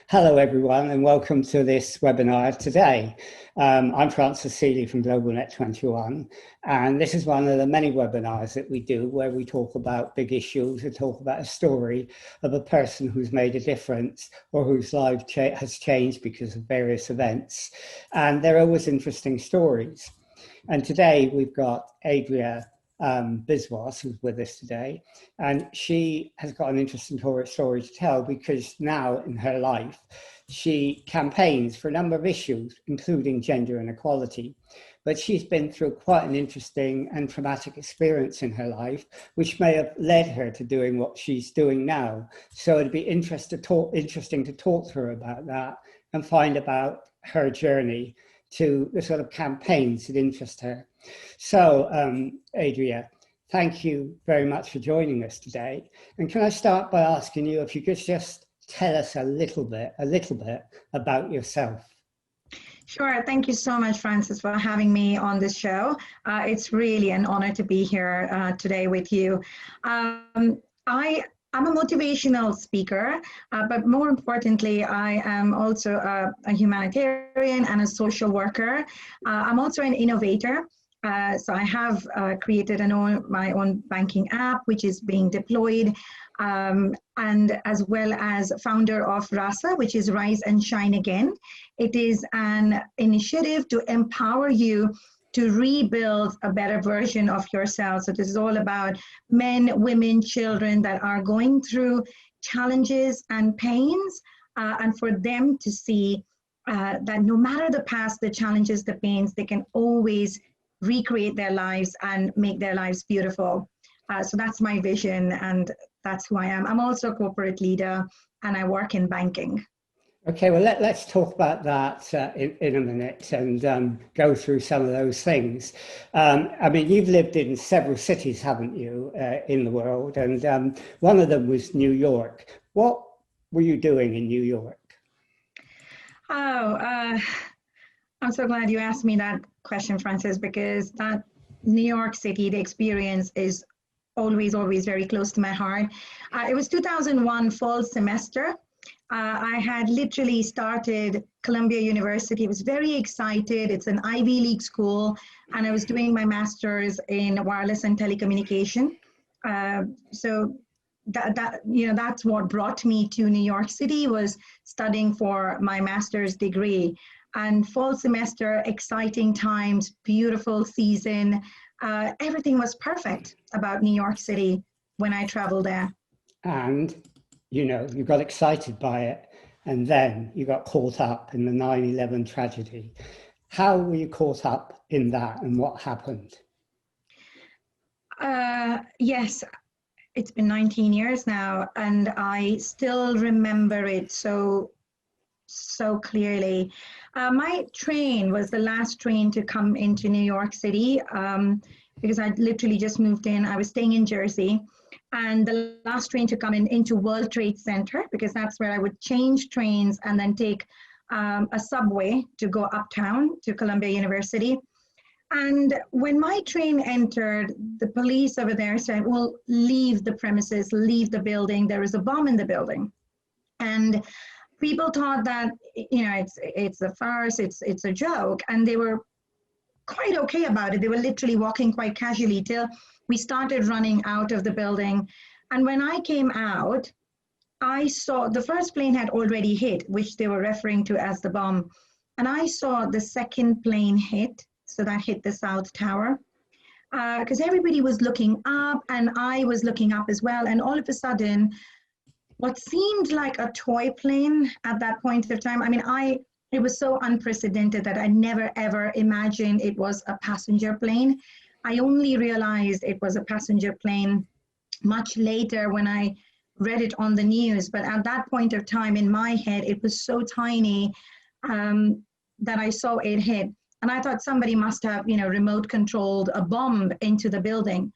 Hello, everyone, and welcome to this webinar today. I'm Francis Seeley from GlobalNet 21, and this is one of the many webinars that we do where we talk about big issues and talk about a story of a person who's made a difference or whose life has changed because of various events. And they're always interesting stories. And today we've got Adrija Biswas, who's with us today, and she has got an interesting story to tell because now in her life she campaigns for a number of issues, including gender inequality. But she's been through quite an interesting and traumatic experience in her life, which may have led her to doing what she's doing now. So it'd be interesting to talk to her about that and find about her journey to the sort of campaigns that interest her. So, Adrija, thank you very much for joining us today. And can I start by asking you if you could just tell us a little bit about yourself? Sure. Thank you so much, Francis, for having me on this show. It's really an honor to be here today with you. I'm a motivational speaker, but more importantly, I am also a humanitarian and a social worker. I'm also an innovator. So I have created my own banking app, which is being deployed, and as well as founder of RASA, which is Rise and Shine Again. It is an initiative to empower you to rebuild a better version of yourself. So this is all about men, women, children that are going through challenges and pains, and for them to see that no matter the past, the challenges, the pains, they can always recreate their lives and make their lives beautiful. So that's my vision, and that's who I am. I'm also a corporate leader, and I work in banking. Okay, well, let's talk about that in a minute and go through some of those things. I mean, you've lived in several cities, haven't you, in the world? And one of them was New York. What were you doing in New York? Oh, I'm so glad you asked me that question, Francis, because that New York City, the experience is always very close to my heart. It was 2001 fall semester. I had literally started Columbia University. I was very excited. It's an Ivy League school, and I was doing my master's in wireless and telecommunication. So that's what brought me to New York City, was studying for my master's degree. And fall semester, exciting times, beautiful season. Everything was perfect about New York City when I traveled there. And you got excited by it, and then you got caught up in the 9/11 tragedy. How were you caught up in that, and what happened? Yes, it's been 19 years now, and I still remember it so clearly. My train was the last train to come into New York City because I literally just moved in. I was staying in Jersey. And the last train to come into World Trade Center, because that's where I would change trains and then take a subway to go uptown to Columbia University. And when my train entered, the police over there said, well, leave the premises, leave the building. There is a bomb in the building. And people thought that, it's a farce, it's a joke. And they were quite okay about it. They were literally walking quite casually till we started running out of the building. And when I came out, I saw the first plane had already hit, which they were referring to as the bomb. And I saw the second plane hit, so that hit the South Tower, because everybody was looking up and I was looking up as well. And all of a sudden, what seemed like a toy plane at that point of time, it was so unprecedented that I never ever imagined it was a passenger plane. I only realized it was a passenger plane much later when I read it on the news. But at that point of time in my head, it was so tiny that I saw it hit. And I thought somebody must have, remote controlled a bomb into the building.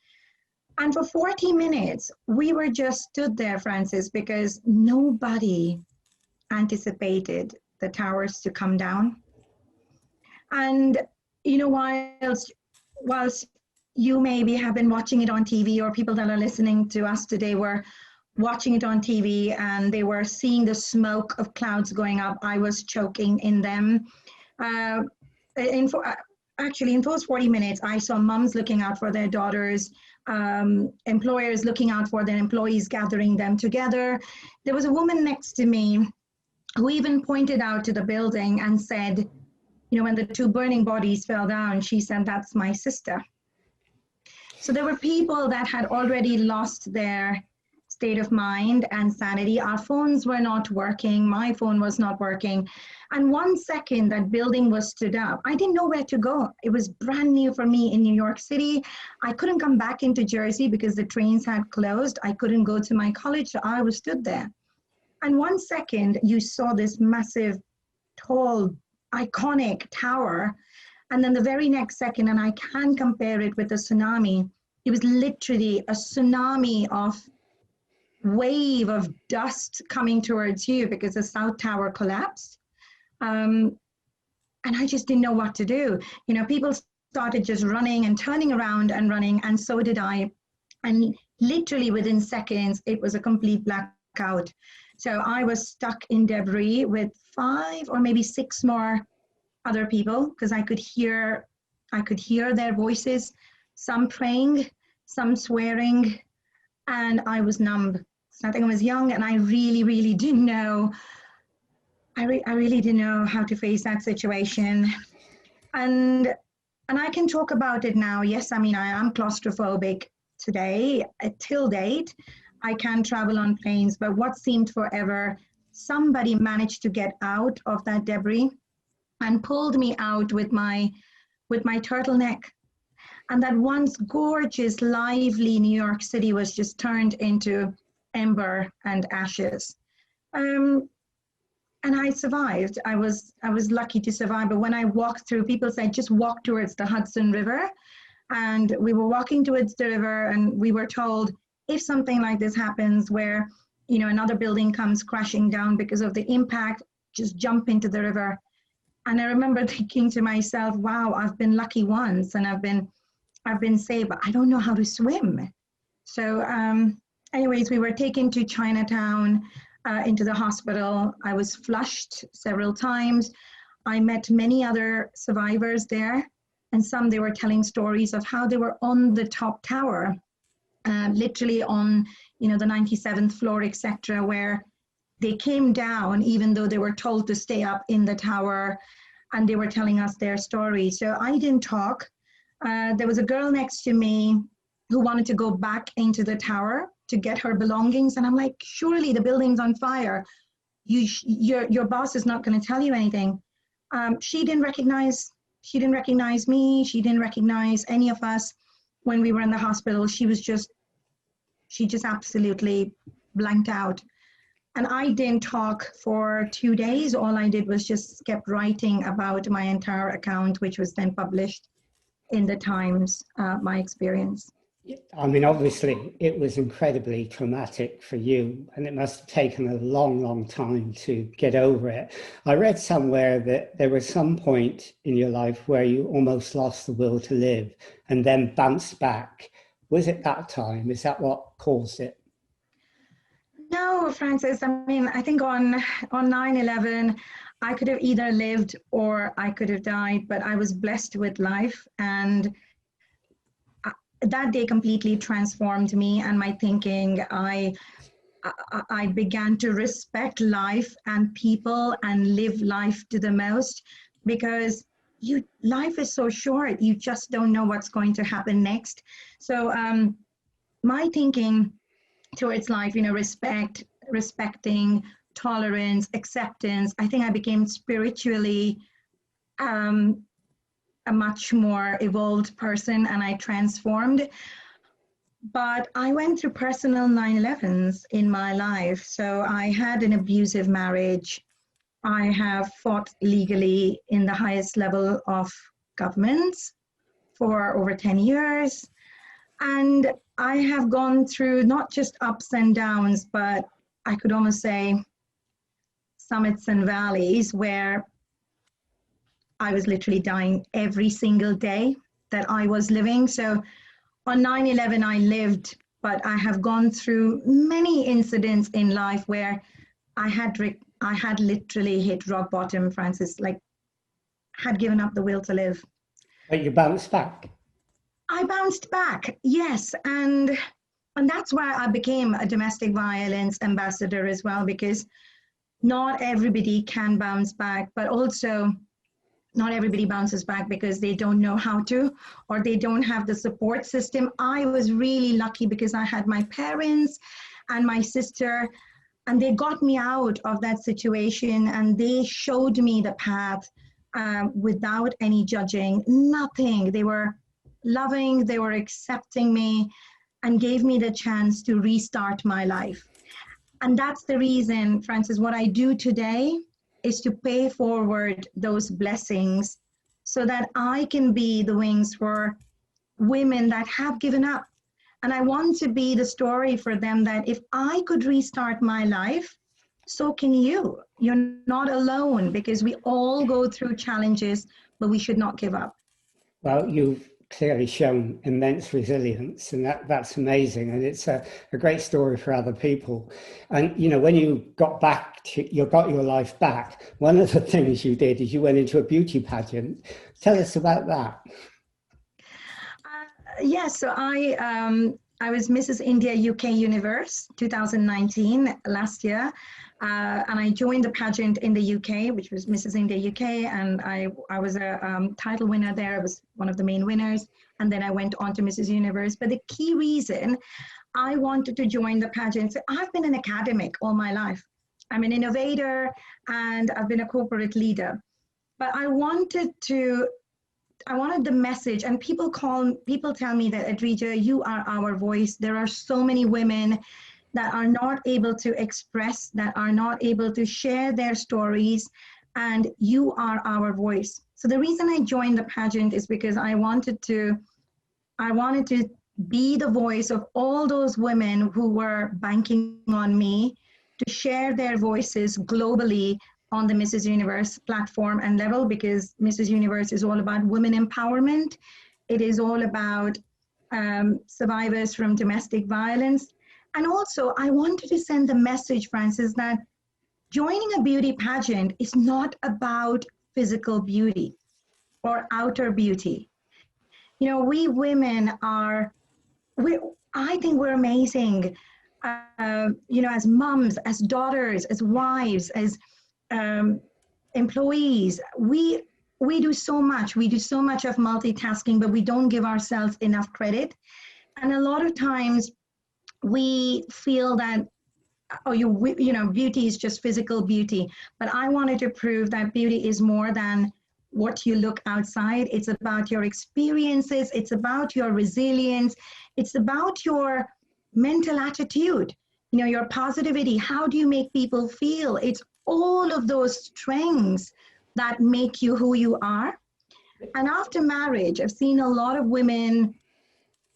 And for 40 minutes, we were just stood there, Francis, because nobody anticipated the towers to come down. And, whilst you maybe have been watching it on TV, or people that are listening to us today were watching it on TV, and they were seeing the smoke of clouds going up. I was choking in them. Uh, Actually, in those 40 minutes, I saw mums looking out for their daughters, employers looking out for their employees, gathering them together. There was a woman next to me who even pointed out to the building and said, you know, when the two burning bodies fell down, she said, "That's my sister." So there were people that had already lost their state of mind and sanity. Our phones were not working. My phone was not working. And 1 second that building was stood up, I didn't know where to go. It was brand new for me in New York City. I couldn't come back into Jersey because the trains had closed. I couldn't go to my college, so I was stood there. And 1 second, you saw this massive, tall, iconic tower. And then the very next second, and I can compare it with a tsunami, it was literally a tsunami of wave of dust coming towards you because the South Tower collapsed. And I just didn't know what to do. You know, people started just running and turning around and running, and so did I. And literally within seconds, it was a complete blackout. So I was stuck in debris with 5 or maybe 6 more other people, because I could hear their voices, some praying, some swearing, and I was numb. So I think I was young, and I really didn't know. I really didn't know how to face that situation, and I can talk about it now. Yes, I mean, I am claustrophobic today, till date. I can travel on planes, but what seemed forever, somebody managed to get out of that debris and pulled me out with my turtleneck. And that once gorgeous, lively New York City was just turned into ember and ashes. And I survived. I was lucky to survive. But when I walked through, people said, just walk towards the Hudson River. And we were walking towards the river, and we were told, if something like this happens where, you know, another building comes crashing down because of the impact, just jump into the river. And I remember thinking to myself, wow, I've been lucky once, and I've been saved, but I don't know how to swim. So anyways, we were taken to Chinatown, into the hospital. I was flushed several times. I met many other survivors there, and some, they were telling stories of how they were on the top tower, literally on, you know, the 97th floor, etc., where they came down even though they were told to stay up in the tower, and they were telling us their story. So I didn't talk. There was a girl next to me who wanted to go back into the tower to get her belongings. And I'm like, surely the building's on fire. Your boss is not going to tell you anything. She didn't recognize me. She didn't recognize any of us when we were in the hospital. She just absolutely blanked out. And I didn't talk for 2 days. All I did was just kept writing about my entire account, which was then published in the Times, my experience. I mean, obviously, it was incredibly traumatic for you, and it must have taken a long time to get over it. I read somewhere that there was some point in your life where you almost lost the will to live and then bounced back. Was it that time? Is that what caused it? No, Francis. I mean, I think on 9/11, I could have either lived or I could have died, but I was blessed with life, and that day completely transformed me and my thinking. I began to respect life and people and live life to the most, because life is so short. You just don't know what's going to happen next. So my thinking towards life, you know, respecting, tolerance, acceptance, I think I became spiritually a much more evolved person, and I transformed. But I went through personal 9/11s in my life. So I had an abusive marriage. I have fought legally in the highest level of governments for over 10 years. And I have gone through not just ups and downs, but I could almost say summits and valleys, where I was literally dying every single day that I was living. So on 9/11, I lived but I have gone through many incidents in life where I had literally hit rock bottom, Francis, like had given up the will to live. But you bounced back. I bounced back, yes, and that's why I became a domestic violence ambassador as well, because not everybody can bounce back, but also not everybody bounces back because they don't know how to, or they don't have the support system. I was really lucky because I had my parents and my sister, and they got me out of that situation, and they showed me the path without any judging, nothing. They were loving, they were accepting me, and gave me the chance to restart my life. And that's the reason, Francis, what I do today is to pay forward those blessings so that I can be the wings for women that have given up. And I want to be the story for them that if I could restart my life, so can you. You're not alone, because we all go through challenges, but we should not give up. Well, you've clearly shown immense resilience, and that's amazing, and it's a great story for other people. And you know, when you got your life back, one of the things you did is you went into a beauty pageant. Tell us about that. Yes, so I was Mrs. India UK Universe 2019 last year, and I joined the pageant in the UK, which was Mrs. India UK, and I was a title winner there. I was one of the main winners, and then I went on to Mrs. Universe. But the key reason I wanted to join the pageant, so I've been an academic all my life. I'm an innovator, and I've been a corporate leader. But I wanted the message, and people tell me that, Adrija, you are our voice. There are so many women that are not able to express, that are not able to share their stories, and you are our voice. So the reason I joined the pageant is because I wanted to be the voice of all those women who were banking on me to share their voices globally on the Mrs. Universe platform and level, because Mrs. Universe is all about women empowerment. It is all about survivors from domestic violence. And also, I wanted to send the message, Francis, that joining a beauty pageant is not about physical beauty or outer beauty. You know, we women I think we're amazing, you know, as moms, as daughters, as wives, as employees. We do so much. We do so much of multitasking, but we don't give ourselves enough credit. And a lot of times we feel that, oh, you know, beauty is just physical beauty. But I wanted to prove that beauty is more than what you look outside. It's about your experiences. It's about your resilience. It's about your mental attitude, you know, your positivity. How do you make people feel? It's all of those strengths that make you who you are. And after marriage, I've seen a lot of women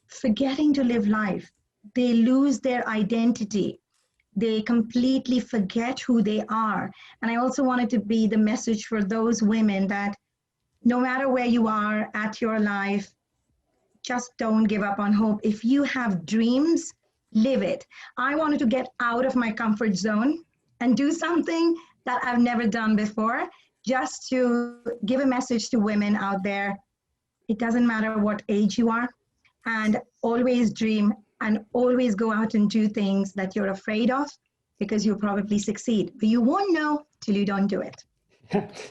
forgetting to live life. They lose their identity. They completely forget who they are. And I also wanted to be the message for those women that no matter where you are at your life, just don't give up on hope. If you have dreams, live it. I wanted to get out of my comfort zone and do something that I've never done before, just to give a message to women out there. It doesn't matter what age you are, and always dream and always go out and do things that you're afraid of, because you'll probably succeed, but you won't know till you don't do it.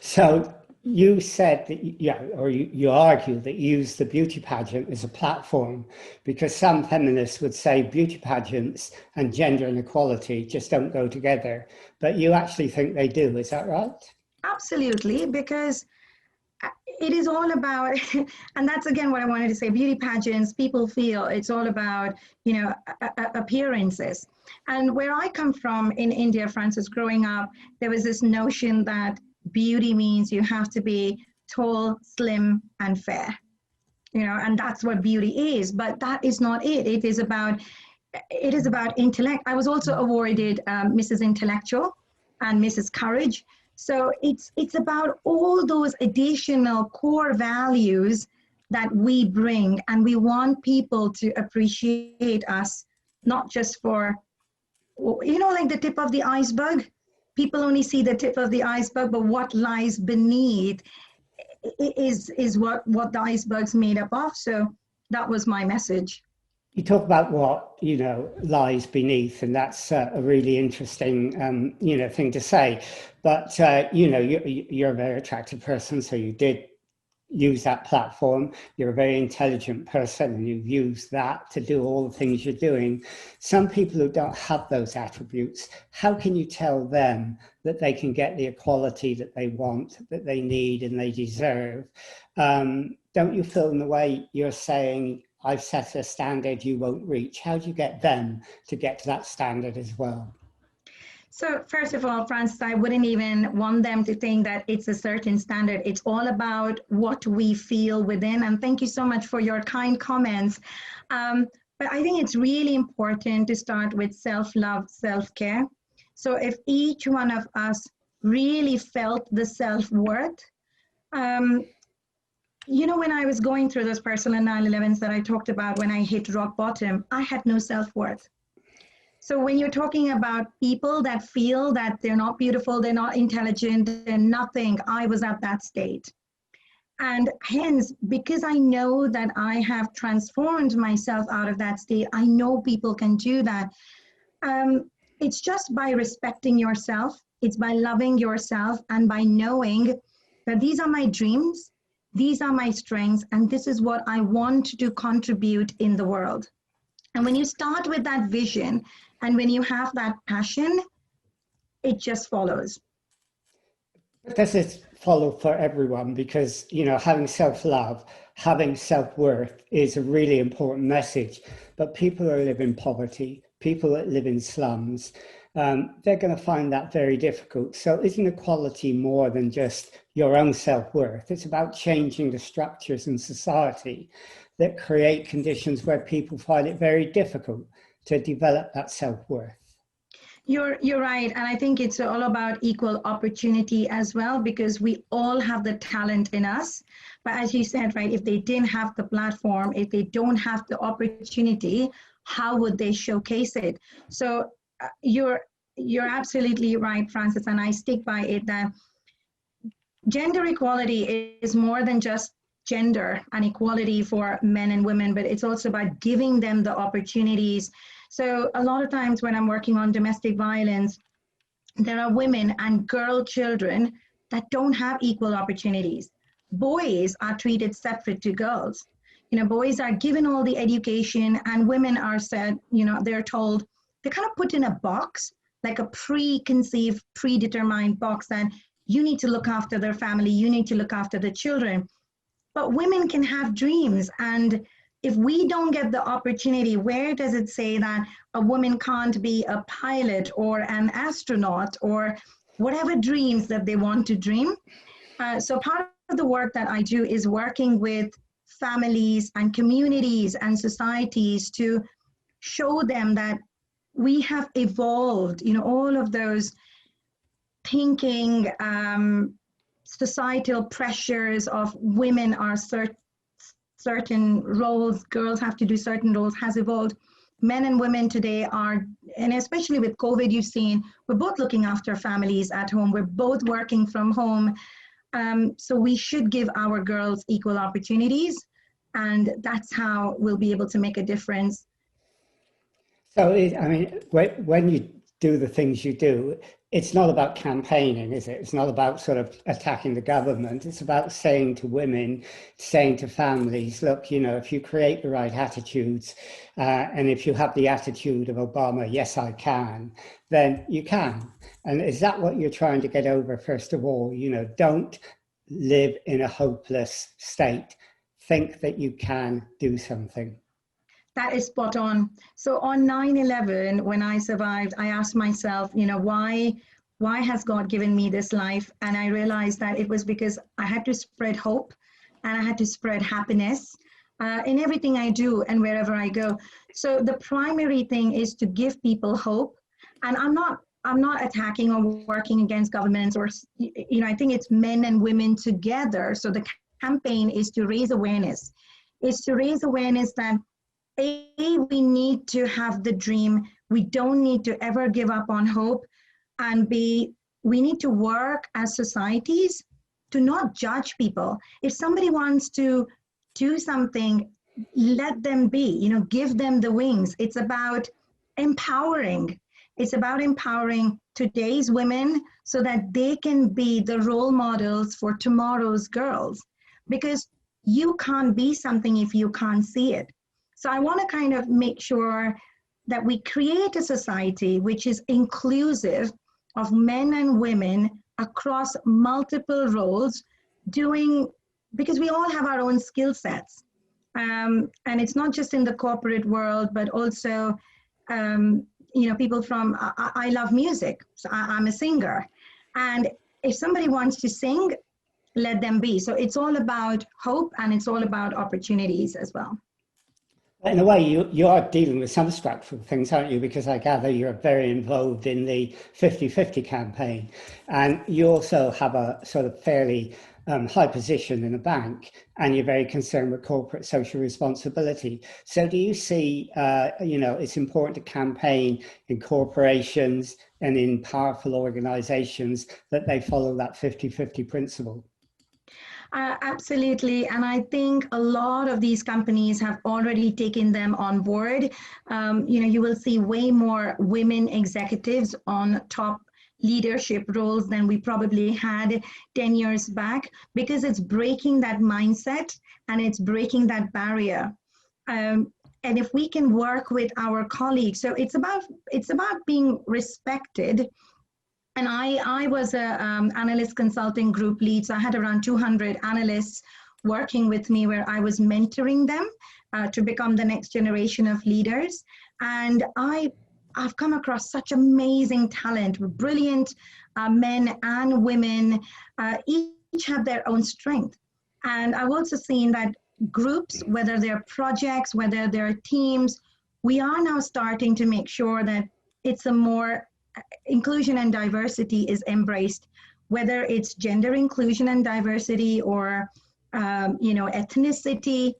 So you said that, you argue that you use the beauty pageant as a platform, because some feminists would say beauty pageants and gender inequality just don't go together, but you actually think they do. Is that right? Absolutely, because it is all about, and that's again what I wanted to say, beauty pageants, people feel it's all about, you know, appearances. And where I come from in India, Francis, growing up, there was this notion that beauty means you have to be tall, slim, and fair, you know, and that's what beauty is. But that is not it. It is about intellect. I was also awarded Mrs. Intellectual and Mrs. Courage. So it's about all those additional core values that we bring, and we want people to appreciate us not just for, like the tip of the iceberg. People only see the tip of the iceberg, but what lies beneath is what the iceberg's made up of. So that was my message. You talk about what, lies beneath, and that's a really interesting, thing to say. But, you're a very attractive person, so you did use that platform. You're a very intelligent person, and you've used that to do all the things you're doing. Some people who don't have those attributes, how can you tell them that they can get the equality that they want, that they need, and they deserve? Don't you feel in the way you're saying, I've set a standard you won't reach? How do you get them to get to that standard as well? So first of all, Francis, I wouldn't even want them to think that it's a certain standard. It's all about what we feel within. And thank you so much for your kind comments. But I think it's really important to start with self-love, self-care. So if each one of us really felt the self-worth, when I was going through those personal 9/11s that I talked about, when I hit rock bottom, I had no self-worth. So when you're talking about people that feel that they're not beautiful, they're not intelligent, they're nothing, I was at that state. And hence, because I know that I have transformed myself out of that state, I know people can do that. It's just by respecting yourself, it's by loving yourself, and by knowing that these are my dreams, these are my strengths, and this is what I want to contribute in the world. And when you start with that vision, and when you have that passion, it just follows. Does it follow for everyone? Because, having self-love, having self-worth is a really important message. But people who live in poverty, people that live in slums, they're going to find that very difficult. So isn't equality more than just your own self-worth? It's about changing the structures in society that create conditions where people find it very difficult to develop that self-worth. You're right. And I think it's all about equal opportunity as well, because we all have the talent in us. But as you said, right, if they didn't have the platform, if they don't have the opportunity, how would they showcase it? So you're absolutely right, Francis, and I stick by it that gender equality is more than just gender and equality for men and women, but it's also about giving them the opportunities. So a lot of times when I'm working on domestic violence, there are women and girl children that don't have equal opportunities. Boys are treated separate to girls. Boys are given all the education, and women are said, they're told, they're kind of put in a box, like a preconceived, predetermined box, that you need to look after their family, you need to look after the children. But women can have dreams, and if we don't get the opportunity, where does it say that a woman can't be a pilot or an astronaut or whatever dreams that they want to dream? So part of the work that I do is working with families and communities and societies to show them that we have evolved, all of those thinking, societal pressures of women are certain roles, girls have to do certain roles, has evolved. Men and women today are, and especially with COVID, you've seen, we're both looking after families at home, we're both working from home. So we should give our girls equal opportunities, and that's how we'll be able to make a difference. So, when you do the things you do, it's not about campaigning, is it? It's not about sort of attacking the government. It's about saying to women, saying to families, look, if you create the right attitudes, and if you have the attitude of Obama, yes, I can, then you can. And is that what you're trying to get over, first of all? Don't live in a hopeless state. Think that you can do something. That is spot on. So on 9/11, when I survived, I asked myself, why has God given me this life? And I realized that it was because I had to spread hope, and I had to spread happiness in everything I do and wherever I go. So the primary thing is to give people hope. And I'm not attacking or working against governments, or, I think it's men and women together. So the campaign is to raise awareness, that we need to have the dream. We don't need to ever give up on hope. And B, we need to work as societies to not judge people. If somebody wants to do something, let them be, give them the wings. It's about empowering. It's about empowering today's women so that they can be the role models for tomorrow's girls. Because you can't be something if you can't see it. So I want to kind of make sure that we create a society which is inclusive of men and women across multiple roles because we all have our own skill sets. And it's not just in the corporate world, but also, people from, I love music, so I'm a singer. And if somebody wants to sing, let them be. So it's all about hope and it's all about opportunities as well. In a way, you are dealing with some structural things, aren't you? Because I gather you're very involved in the 50-50 campaign. And you also have a sort of fairly high position in a bank, and you're very concerned with corporate social responsibility. So do you see, it's important to campaign in corporations and in powerful organizations that they follow that 50-50 principle? Absolutely. And I think a lot of these companies have already taken them on board. You will see way more women executives on top leadership roles than we probably had 10 years back, because it's breaking that mindset and it's breaking that barrier. And if we can work with our colleagues, so it's about being respected. And I was an analyst consulting group lead, so I had around 200 analysts working with me where I was mentoring them to become the next generation of leaders. And I've come across such amazing talent, brilliant men and women, each have their own strength. And I've also seen that groups, whether they're projects, whether they're teams, we are now starting to make sure that it's a more inclusion and diversity is embraced, whether it's gender inclusion and diversity or ethnicity.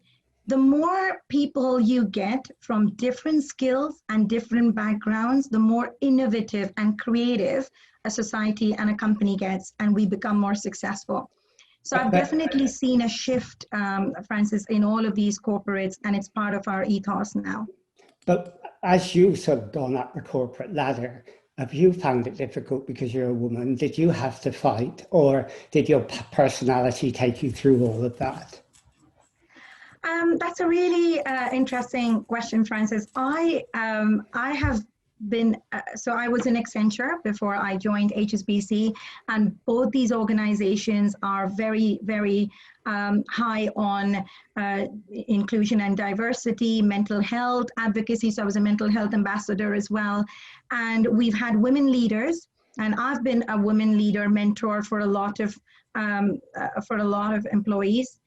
The more people you get from different skills and different backgrounds, the more innovative and creative a society and a company gets, and we become more successful. So I've definitely seen a shift, Francis, in all of these corporates, and it's part of our ethos now. But as you've sort of gone up the corporate ladder, have you found it difficult because you're a woman? Did you have to fight, or did your personality take you through all of that? That's a really interesting question, Francis. I have been, so I was in Accenture before I joined HSBC, and both these organizations are very, very high on inclusion and diversity, mental health advocacy. So I was a mental health ambassador as well. And we've had women leaders, and I've been a women leader mentor for a lot of employees.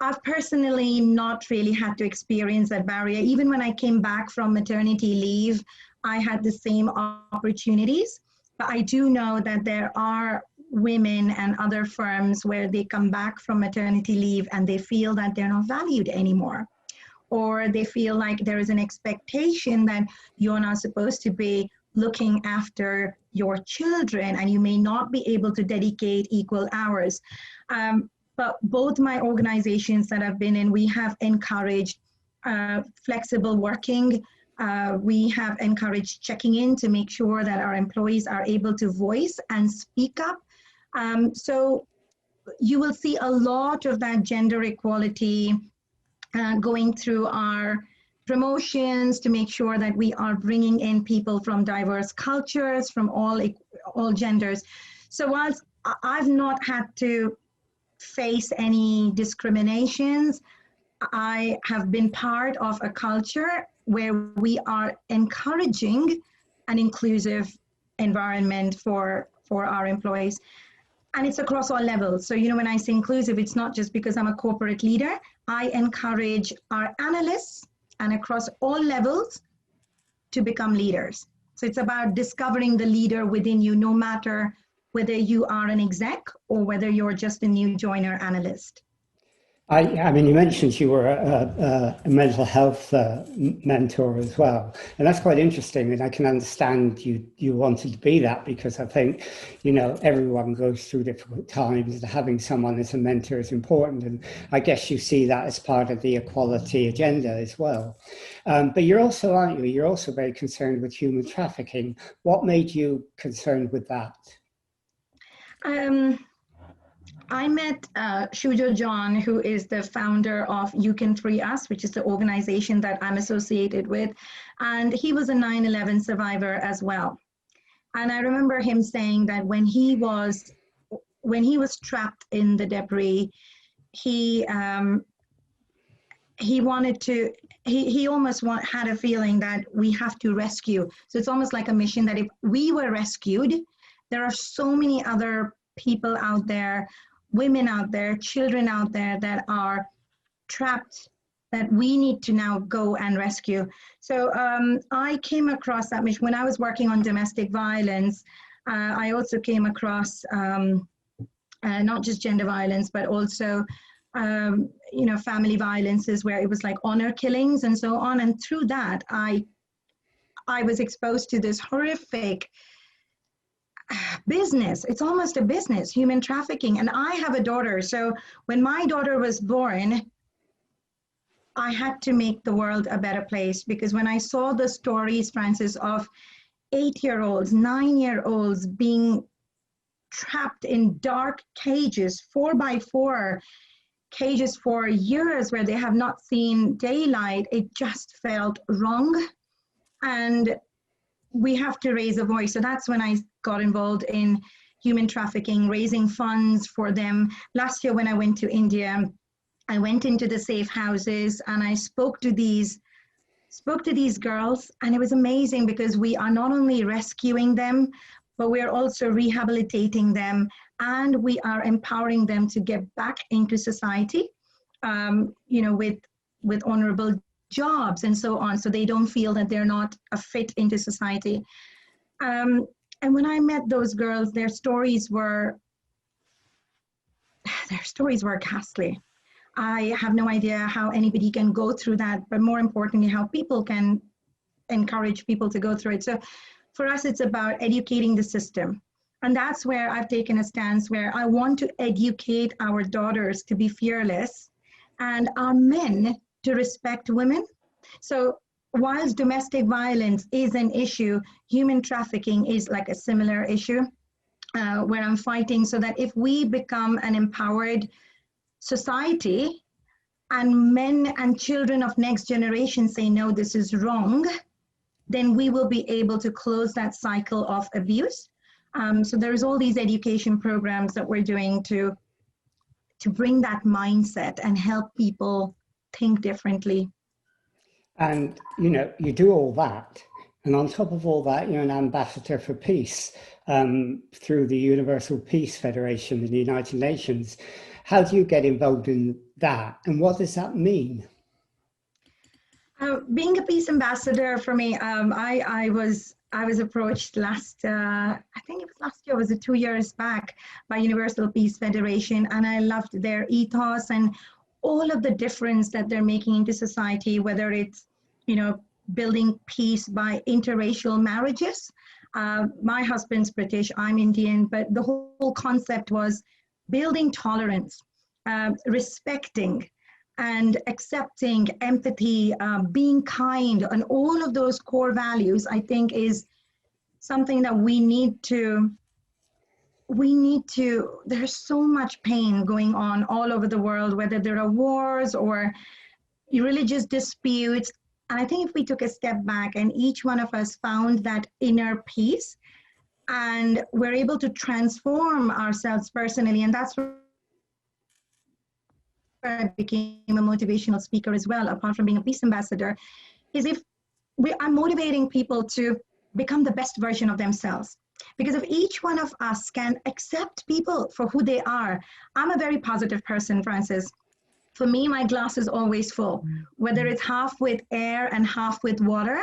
I've personally not really had to experience that barrier. Even when I came back from maternity leave, I had the same opportunities. But I do know that there are women and other firms where they come back from maternity leave and they feel that they're not valued anymore. Or they feel like there is an expectation that you're not supposed to be looking after your children and you may not be able to dedicate equal hours. But both my organizations that I've been in, we have encouraged flexible working. We have encouraged checking in to make sure that our employees are able to voice and speak up. So you will see a lot of that gender equality going through our promotions to make sure that we are bringing in people from diverse cultures, from all genders. So whilst I've not had to face any discriminations, I have been part of a culture where we are encouraging an inclusive environment for our employees. And it's across all levels. So, when I say inclusive, it's not just because I'm a corporate leader. I encourage our analysts and across all levels to become leaders. So it's about discovering the leader within you, no matter whether you are an exec or whether you're just a new joiner analyst. I mean, you mentioned you were a mental health mentor as well, and that's quite interesting. And I can understand you wanted to be that because I think, you know, everyone goes through difficult times, and having someone as a mentor is important. And I guess you see that as part of the equality agenda as well. But you're also, aren't you? You're also very concerned with human trafficking. What made you concerned with that? Um, I met Shujo John, who is the founder of You Can Free Us, which is the organization that I'm associated with. And he was a 9/11 survivor as well. And I remember him saying that when he was trapped in the debris, he wanted to, he almost had a feeling that we have to rescue. So it's almost like a mission that if we were rescued, there are so many other people out there, women out there, children out there that are trapped that we need to now go and rescue. So I came across that mission when I was working on domestic violence. I also came across not just gender violence, but also you know, family violences where it was like honor killings and so on. And through that, I was exposed to this horrific business. It's almost a business, human trafficking. And I have a daughter. So when my daughter was born, I had to make the world a better place, because when I saw the stories, Francis, of 8-year-olds, 9-year-olds being trapped in dark cages, 4x4 cages for years where they have not seen daylight, it just felt wrong. And we have to raise a voice. So that's when I got involved in human trafficking, raising funds for them. Last year when I went to India, I went into the safe houses and I spoke to these girls, and it was amazing because we are not only rescuing them, but we are also rehabilitating them, and we are empowering them to get back into society, you know, with honorable jobs and so on, so they don't feel that they're not a fit into society. And when I met those girls, their stories were ghastly. I have no idea how anybody can go through that, but more importantly, how people can encourage people to go through it. So for us, it's about educating the system. And that's where I've taken a stance where I want to educate our daughters to be fearless and our men to respect women. So whilst domestic violence is an issue, human trafficking is like a similar issue where I'm fighting so that if we become an empowered society and men and children of next generation say, no, this is wrong, then we will be able to close that cycle of abuse. So there's all these education programs that we're doing to bring that mindset and help people think differently. And, you know, you do all that. And on top of all that, you're an ambassador for peace through the Universal Peace Federation in the United Nations. How do you get involved in that? And what does that mean? Being a peace ambassador for me, I was approached I think it was last year, was it 2 years back, by Universal Peace Federation, and I loved their ethos and all of the difference that they're making into society, whether it's, you know, building peace by interracial marriages. My husband's British, I'm Indian, but the whole concept was building tolerance, respecting and accepting, empathy, being kind, and all of those core values, I think is something that we need to, there's so much pain going on all over the world, whether there are wars or religious disputes. And I think if we took a step back and each one of us found that inner peace and we're able to transform ourselves personally, and that's where I became a motivational speaker as well, apart from being a peace ambassador, is if I'm motivating people to become the best version of themselves. Because if each one of us can accept people for who they are, I'm a very positive person, Francis. For me, my glass is always full. Whether it's half with air and half with water,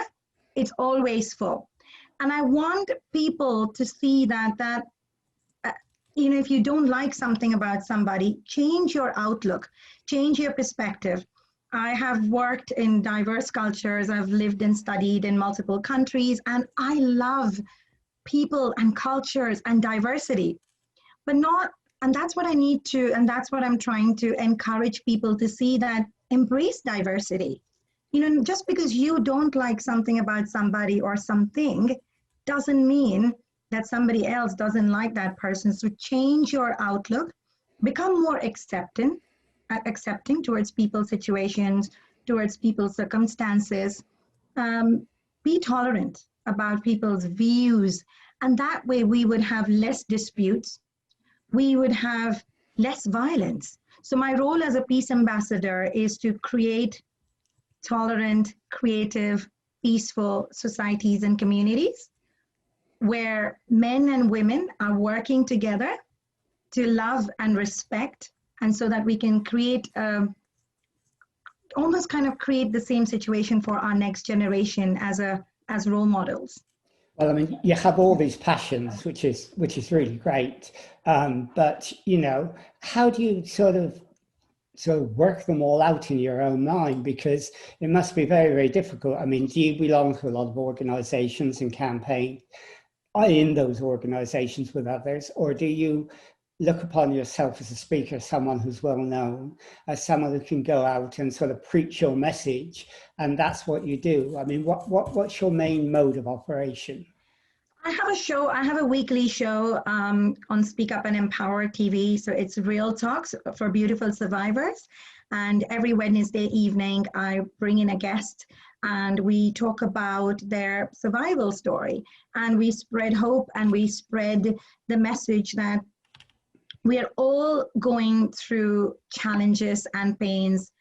it's always full. And I want people to see that you know, if you don't like something about somebody, change your outlook, change your perspective. I have worked in diverse cultures. I've lived and studied in multiple countries, and I love people and cultures and diversity, but not, and that's what I need to, and that's what I'm trying to encourage people to see, that embrace diversity. You know, just because you don't like something about somebody or something doesn't mean that somebody else doesn't like that person. So change your outlook, become more accepting towards people's situations, towards people's circumstances. Be tolerant about people's views. And that way we would have less disputes. We would have less violence. So my role as a peace ambassador is to create tolerant, creative, peaceful societies and communities where men and women are working together to love and respect, and so that we can create almost kind of create the same situation for our next generation as role models. Well, I mean, you have all these passions, which is really great. But you know, how do you sort of work them all out in your own mind? Because it must be very, very difficult. I mean, do you belong to a lot of organizations and campaign in those organizations with others, or do you look upon yourself as a speaker, someone who's well known, as someone who can go out and sort of preach your message, and that's what you do? I mean, what's your main mode of operation? I have a show, I have a weekly show on Speak Up and Empower TV. So it's Real Talks for Beautiful Survivors. And every Wednesday evening, I bring in a guest and we talk about their survival story. And we spread hope, and we spread the message that we are all going through challenges and pains,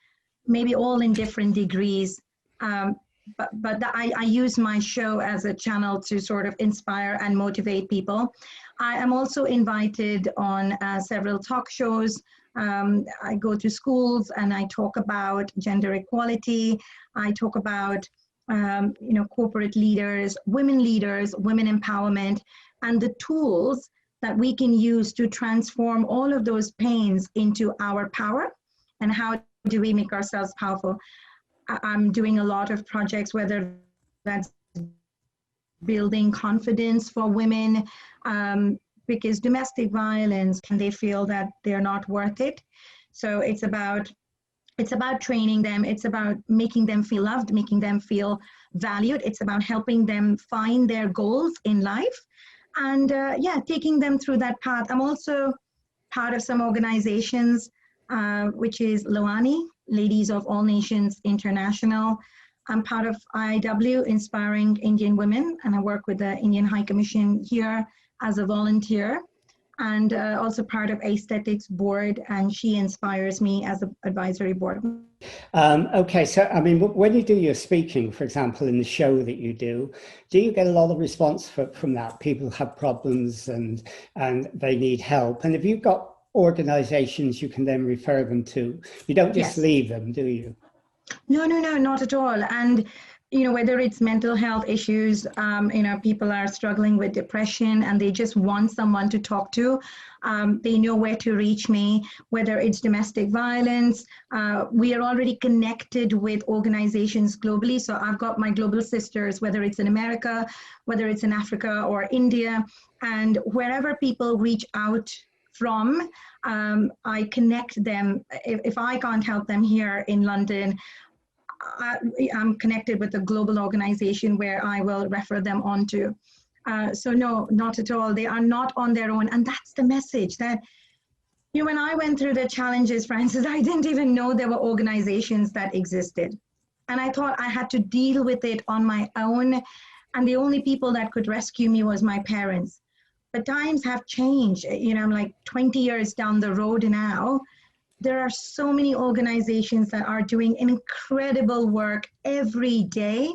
maybe all in different degrees. But I use my show as a channel to sort of inspire and motivate people. I am also invited on several talk shows. I go to schools and I talk about gender equality. I talk about corporate leaders, women empowerment, and the tools that we can use to transform all of those pains into our power, and how do we make ourselves powerful. I'm doing a lot of projects, whether that's building confidence for women, because domestic violence, can they feel that they're not worth it? So it's about training them. It's about making them feel loved, making them feel valued. It's about helping them find their goals in life, and taking them through that path. I'm also part of some organizations, which is Lawani, Ladies of All Nations International. I'm part of IIW, Inspiring Indian Women, and I work with the Indian High Commission here as a volunteer, and also part of Aesthetics Board, and she inspires me as an advisory board. Okay, so I mean, when you do your speaking, for example, in the show that you do you get a lot of response from that? People have problems and they need help, and have you got organizations you can then refer them to? You don't just leave them, do you? No, not at all. And whether it's mental health issues, people are struggling with depression and they just want someone to talk to. They know where to reach me. Whether it's domestic violence, we are already connected with organizations globally. So I've got my global sisters, whether it's in America, whether it's in Africa or India, and wherever people reach out from, I connect them. If I can't help them here in London, I'm connected with a global organization where I will refer them on to. So no, not at all. They are not on their own. And that's the message that, when I went through the challenges, Francis, I didn't even know there were organizations that existed. And I thought I had to deal with it on my own. And the only people that could rescue me was my parents. But times have changed. I'm like 20 years down the road now. There are so many organizations that are doing incredible work every day.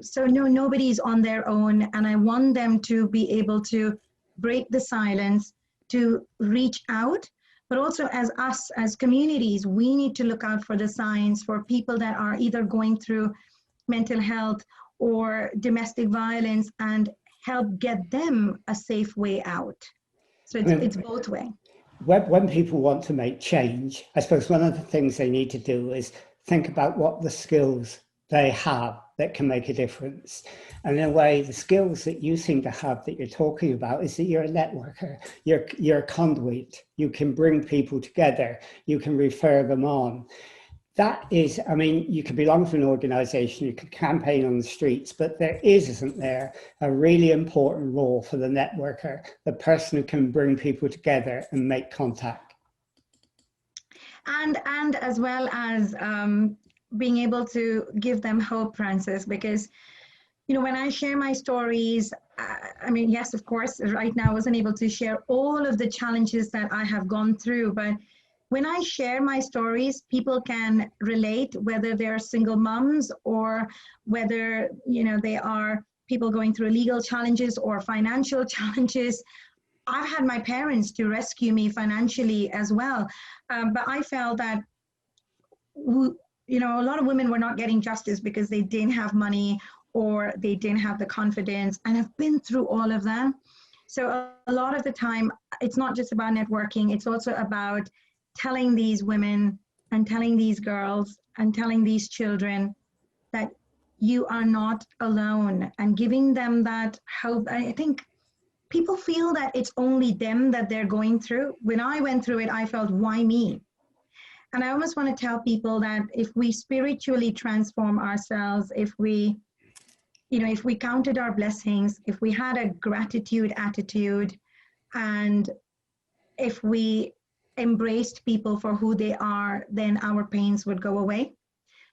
So no, nobody's on their own. And I want them to be able to break the silence, to reach out. But also as communities, we need to look out for the signs for people that are either going through mental health or domestic violence, and help get them a safe way out. So it's both way. When people want to make change, I suppose one of the things they need to do is think about what the skills they have that can make a difference. And in a way, the skills that you seem to have that you're talking about is that you're a networker, you're a conduit, you can bring people together, you can refer them on. That is, I mean, you can belong to an organization, you can campaign on the streets, but there isn't there, a really important role for the networker, the person who can bring people together and make contact. And as well as being able to give them hope, Francis, because, you know, when I share my stories, I mean, yes, of course, right now I wasn't able to share all of the challenges that I have gone through, but when I share my stories, people can relate, whether they're single moms or whether, you know, they are people going through legal challenges or financial challenges. I've had my parents to rescue me financially as well. But I felt that, you know, a lot of women were not getting justice because they didn't have money or they didn't have the confidence. And I've been through all of that. So a lot of the time, it's not just about networking, it's also about telling these women and telling these girls and telling these children that you are not alone and giving them that hope. I think people feel that it's only them that they're going through. When I went through it, I felt, why me? And I almost want to tell people that if we spiritually transform ourselves, if we, you know, if we counted our blessings, if we had a gratitude attitude, and if we embraced people for who they are, then our pains would go away.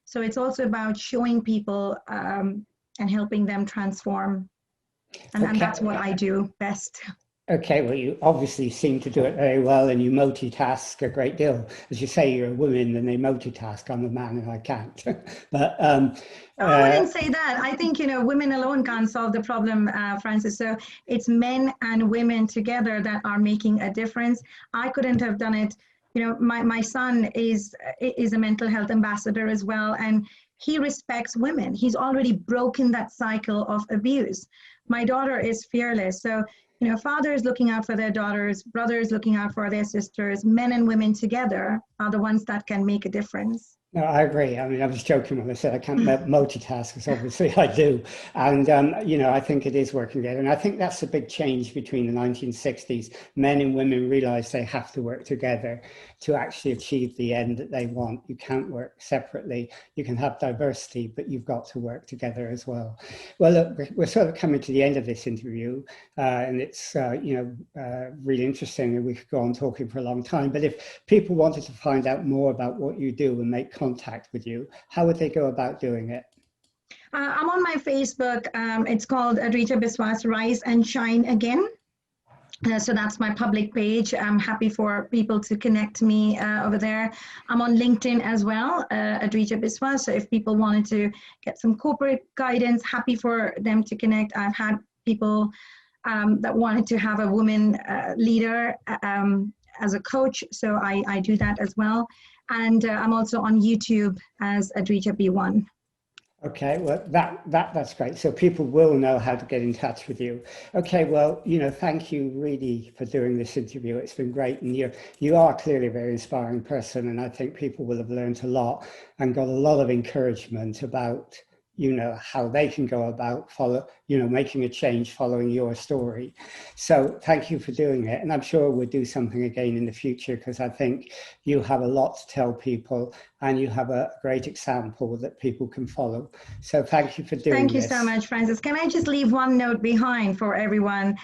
So it's also about showing people and helping them transform. And that's what I do best. Okay, well, you obviously seem to do it very well, and you multitask a great deal. As you say, you're a woman and they multitask. I'm a man and I can't. But I wouldn't say that. I think, you know, women alone can't solve the problem, Francis. So it's men and women together that are making a difference. I couldn't have done it. You know, my son is a mental health ambassador as well, and he respects women. He's already broken that cycle of abuse. My daughter is fearless. So, you know, fathers looking out for their daughters, brothers looking out for their sisters, men and women together are the ones that can make a difference. No, I agree. I mean, I was joking when I said I can't multitask, because obviously I do. And, you know, I think it is working together. And I think that's a big change between the 1960s. Men and women realized they have to work together to actually achieve the end that they want. You can't work separately. You can have diversity, but you've got to work together as well. Well, look, we're sort of coming to the end of this interview, and it's, you know, really interesting, and we could go on talking for a long time. But if people wanted to find out more about what you do and make contact with you, how would they go about doing it? I'm on my Facebook. It's called Adrija Biswas, Rise and Shine Again. So that's my public page. I'm happy for people to connect me over there. I'm on LinkedIn as well, Adrija Biswas. So if people wanted to get some corporate guidance, happy for them to connect. I've had people that wanted to have a woman leader as a coach. So I do that as well. And I'm also on YouTube as Adrija B1. Okay, well, that's great. So people will know how to get in touch with you. Okay, well, you know, thank you really for doing this interview. It's been great. And you are clearly a very inspiring person. And I think people will have learned a lot and got a lot of encouragement about, you know, how they can go about making a change following your story. So thank you for doing it. And I'm sure we'll do something again in the future, because I think you have a lot to tell people and you have a great example that people can follow. So thank you for doing this. Thank you so much, Francis. Can I just leave one note behind for everyone?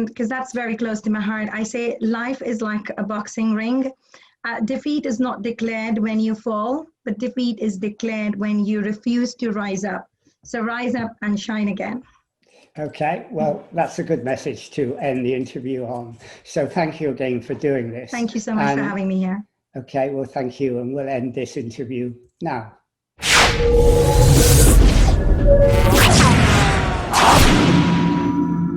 Because that's very close to my heart. I say life is like a boxing ring. Defeat is not declared when you fall, but defeat is declared when you refuse to rise up. So rise up and shine again. Okay, well, that's a good message to end the interview on. So thank you again for doing this. Thank you so much for having me here. Okay, well, thank you. And we'll end this interview now.